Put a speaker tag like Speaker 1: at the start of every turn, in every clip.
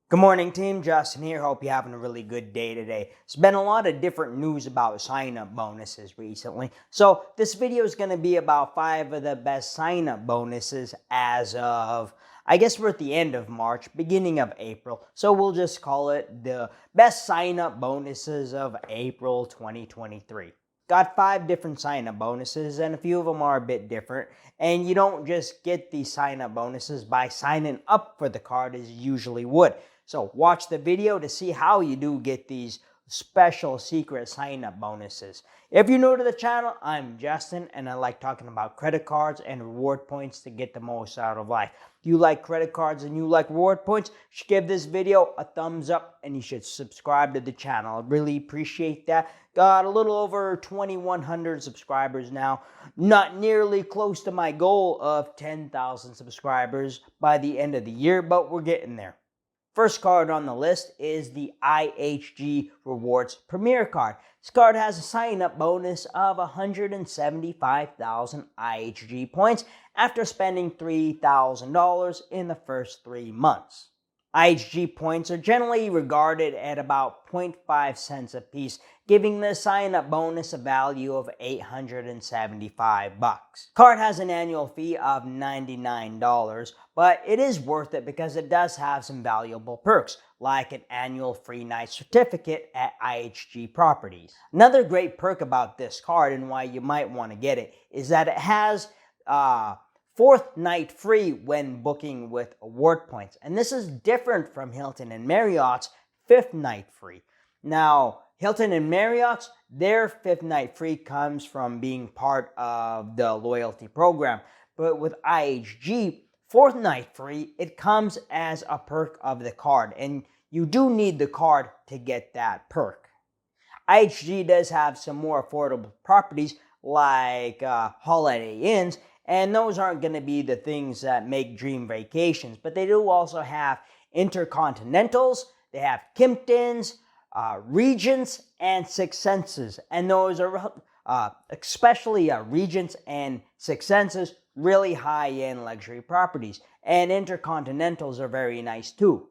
Speaker 1: Good morning, team. Justin here. Hope you're having a really good day today. There's been a lot of different news about sign-up bonuses recently. So this video is going to be about 5 of the best sign-up bonuses as of, I guess we're at the end of March, beginning of April. So we'll just call it the best sign-up bonuses of April 2023. Got 5 different sign-up bonuses, and a few of them are a bit different. And you don't just get these sign-up bonuses by signing up for the card as you usually would. So watch the video to see how you do get these special secret sign-up bonuses. If you're new to the channel, I'm Justin, and I like talking about credit cards and reward points to get the most out of life. If you like credit cards and you like reward points, you should give this video a thumbs up and you should subscribe to the channel. I really appreciate that. Got a little over 2,100 subscribers now. Not nearly close to my goal of 10,000 subscribers by the end of the year, but we're getting there. First card on the list is the IHG Rewards Premiere card. This card has a sign-up bonus of 175,000 IHG points after spending $3,000 in the first 3 months. IHG points are generally regarded at about 0.5 cents a piece, giving the sign-up bonus a value of $875. Card has an annual fee of $99, but it is worth it because it does have some valuable perks, like an annual free night certificate at IHG properties. Another great perk about this card and why you might want to get it is that it has 4th night free when booking with award points. And this is different from Hilton and Marriott's 5th night free. Now, Hilton and Marriott's, their 5th night free comes from being part of the loyalty program. But with IHG, 4th night free, it comes as a perk of the card. And you do need the card to get that perk. IHG does have some more affordable properties like Holiday Inns, and those aren't going to be the things that make dream vacations. But they do also have Intercontinentals, they have Kimptons, Regents, and Six Senses. And those are, especially Regents and Six Senses, really high-end luxury properties. And Intercontinentals are very nice too.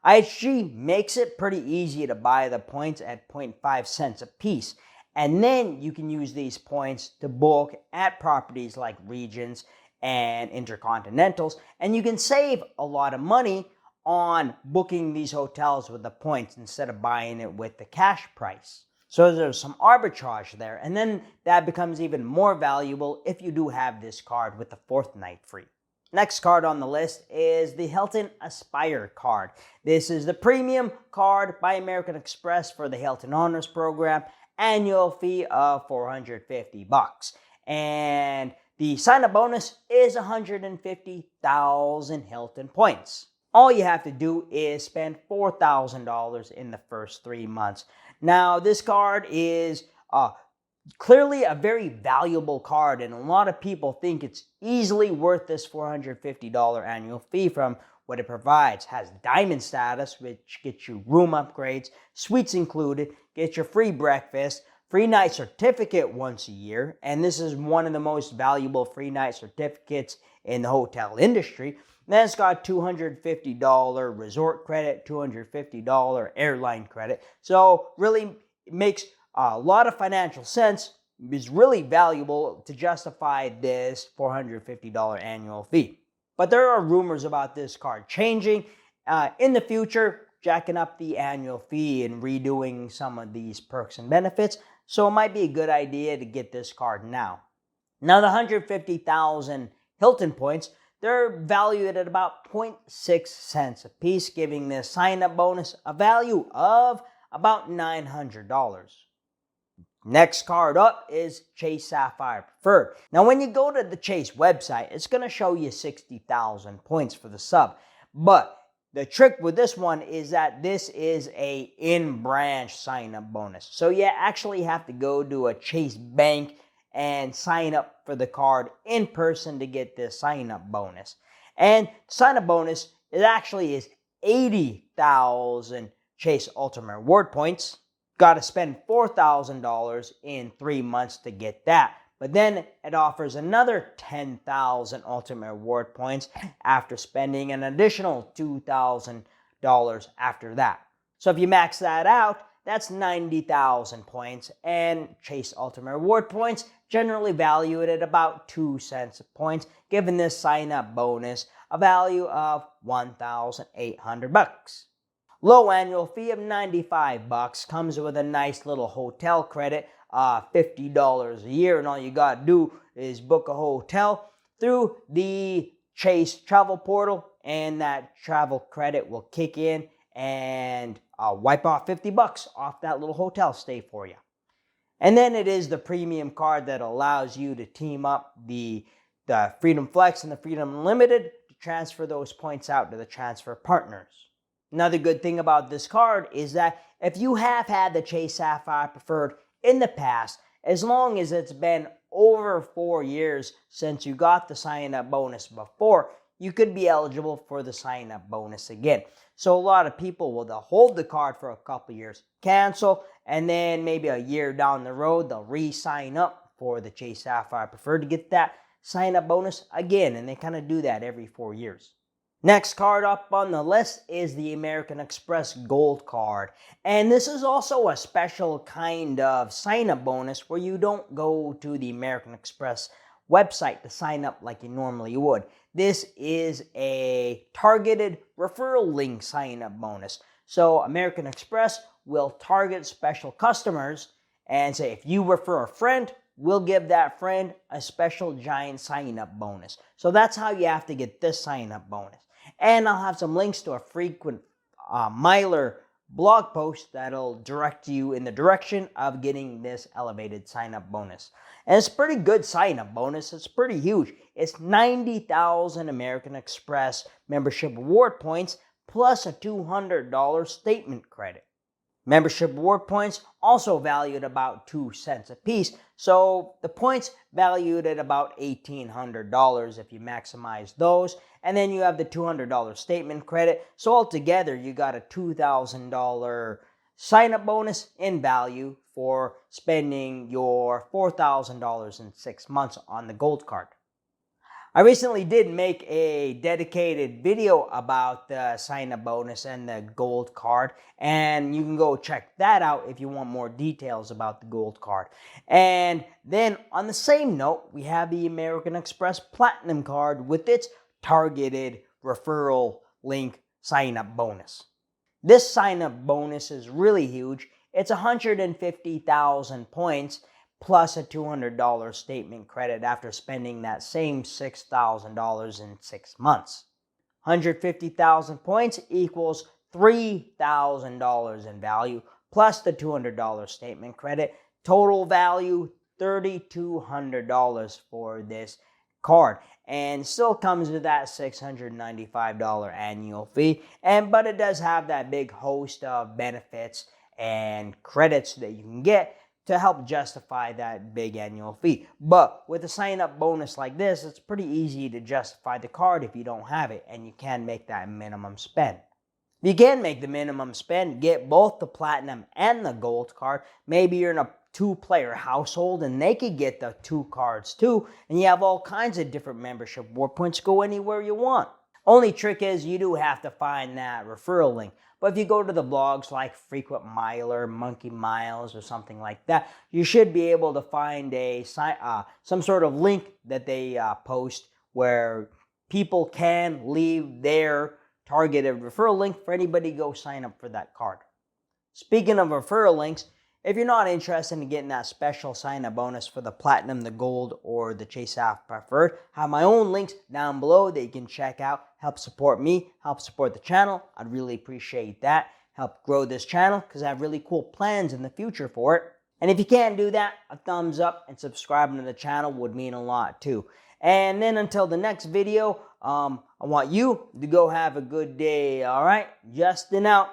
Speaker 1: IHG makes it pretty easy to buy the points at 0.5 cents a piece. And then you can use these points to book at properties like Regents and Intercontinentals. And you can save a lot of money on booking these hotels with the points instead of buying it with the cash price. So there's some arbitrage there. And then that becomes even more valuable if you do have this card with the 4th night free. Next card on the list is the Hilton Aspire card. This is the premium card by American Express for the Hilton Honors Program. Annual fee of $450. And the sign-up bonus is 150,000 Hilton points. All you have to do is spend $4,000 in the first 3 months. Now, this card is clearly a very valuable card, and a lot of people think it's easily worth this $450 annual fee from what it provides. Has diamond status, which gets you room upgrades, suites included, get your free breakfast, free night certificate once a year, and this is one of the most valuable free night certificates in the hotel industry. Then it's got $250 resort credit, $250 airline credit. So really it makes a lot of financial sense. It's really valuable to justify this $450 annual fee. But there are rumors about this card changing in the future, jacking up the annual fee and redoing some of these perks and benefits. So it might be a good idea to get this card now. Now the 150,000 Hilton points, they're valued at about 0.6 cents a piece, giving this sign-up bonus a value of about $900. Next card up is Chase Sapphire Preferred. Now, when you go to the Chase website, it's going to show you 60,000 points for the sub. But the trick with this one is that this is a in-branch sign-up bonus. So you actually have to go to a Chase bank and sign up for the card in person to get this sign-up bonus. And sign-up bonus is 80,000 Chase Ultimate Reward points. Got to spend $4,000 in 3 months to get that. But then it offers another 10,000 Ultimate Reward points after spending an additional 2,000 after that. So if you max that out, that's 90,000 points, and Chase Ultimate Reward points generally valued at about 2 cents a point, giving this sign-up bonus a value of $1,800. Low annual fee of $95 comes with a nice little hotel credit, $50 a year, and all you gotta do is book a hotel through the Chase travel portal, and that travel credit will kick in and wipe off $50 off that little hotel stay for you. And then it is the premium card that allows you to team up the Freedom Flex and the Freedom Unlimited to transfer those points out to the transfer partners. Another good thing about this card is that if you have had the Chase Sapphire Preferred in the past, as long as it's been over 4 years since you got the sign-up bonus before, you could be eligible for the sign-up bonus again. So a lot of people will hold the card for a couple years, cancel, and then maybe a year down the road, they'll re-sign up for the Chase Sapphire Preferred to get that sign-up bonus again, and they kind of do that every 4 years. Next card up on the list is the American Express Gold Card. And this is also a special kind of sign-up bonus where you don't go to the American Express website to sign up like you normally would. This is a targeted referral link sign-up bonus. So American Express will target special customers and say, if you refer a friend, we'll give that friend a special giant sign-up bonus. So that's how you have to get this sign-up bonus. And I'll have some links to a frequent miler blog post that'll direct you in the direction of getting this elevated sign-up bonus. And it's a pretty good sign-up bonus. It's pretty huge. It's 90,000 American Express membership reward points plus a $200 statement credit. Membership reward points also valued about 2 cents a piece, so the points valued at about $1,800 if you maximize those, and then you have the $200 statement credit, so altogether you got a $2,000 sign-up bonus in value for spending your $4,000 in 6 months on the Gold Card. I recently did make a dedicated video about the sign-up bonus and the Gold Card, and you can go check that out if you want more details about the Gold Card. And then on the same note, we have the American Express Platinum Card with its targeted referral link sign-up bonus. This sign-up bonus is really huge. It's 150,000 points plus a $200 statement credit after spending that same $6,000 in 6 months. 150,000 points equals $3,000 in value plus the $200 statement credit. Total value, $3,200 for this card, and still comes with that $695 annual fee. But it does have that big host of benefits and credits that you can get to help justify that big annual fee. But with a sign-up bonus like this, it's pretty easy to justify the card if you don't have it, and you can make that minimum spend. If you can make the minimum spend, get both the Platinum and the Gold Card. Maybe you're in a 2-player household and they could get the 2 cards too, and you have all kinds of different membership reward points. Go anywhere you want. Only trick is you do have to find that referral link. But if you go to the blogs like Frequent Miler, Monkey Miles, or something like that, you should be able to find some sort of link that they post where people can leave their targeted referral link for anybody to go sign up for that card. Speaking of referral links, if you're not interested in getting that special sign-up bonus for the Platinum, the Gold, or the Chase Sapphire Preferred, I have my own links down below that you can check out. Help support me, help support the channel. I'd really appreciate that. Help grow this channel because I have really cool plans in the future for it. And if you can't do that, a thumbs up and subscribing to the channel would mean a lot too. And then until the next video, I want you to go have a good day, all right? Justin out.